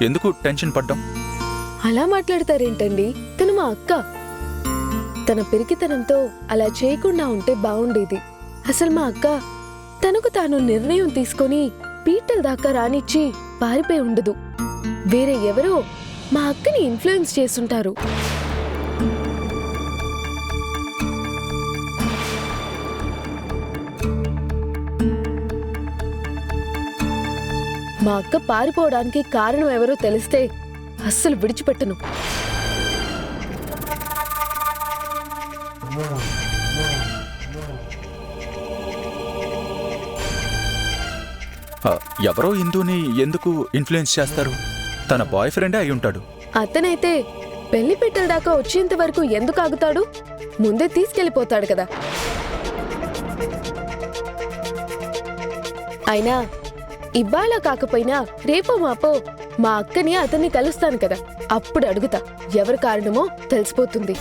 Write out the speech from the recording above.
ఎందుకు టెన్షన్ పడ్డాం? అలా మాట్లాడతారేంటండి? తను మా అక్క. తన పిరికితనంతో అలా చేయకుండా ఉంటే బావుండేది. అసలు మా అక్క తనకు తాను నిర్ణయం తీసుకొని పీటల దాకా రానిచ్చి పారిపోయి ఉండదు. వేరే ఎవరో మా అక్కని ఇన్ఫ్లుయెన్స్ చేసుంటారు. మా అక్క పారిపోవడానికి కారణం ఎవరో తెలిస్తే అస్సలు విడిచిపెట్టను. ఎవరో ఇందుని ఎందుకు ఇన్ఫ్లుయెన్స్ చేస్తారు? తన బాయ్ ఫ్రెండే అయి ఉంటాడు. అతనైతే పెళ్లి పెట్టెల దాకా వచ్చేంత వరకు ఎందుకు ఆగుతాడు? ముందే తీసుకెళ్లిపోతాడు కదా. అయినా ఇవాళ కాకపోయినా రేపో మాపో మా అక్కని అతన్ని కలుస్తాను కదా, అప్పుడు అడుగుతా. ఎవరి కారణమో తెలిసిపోతుంది.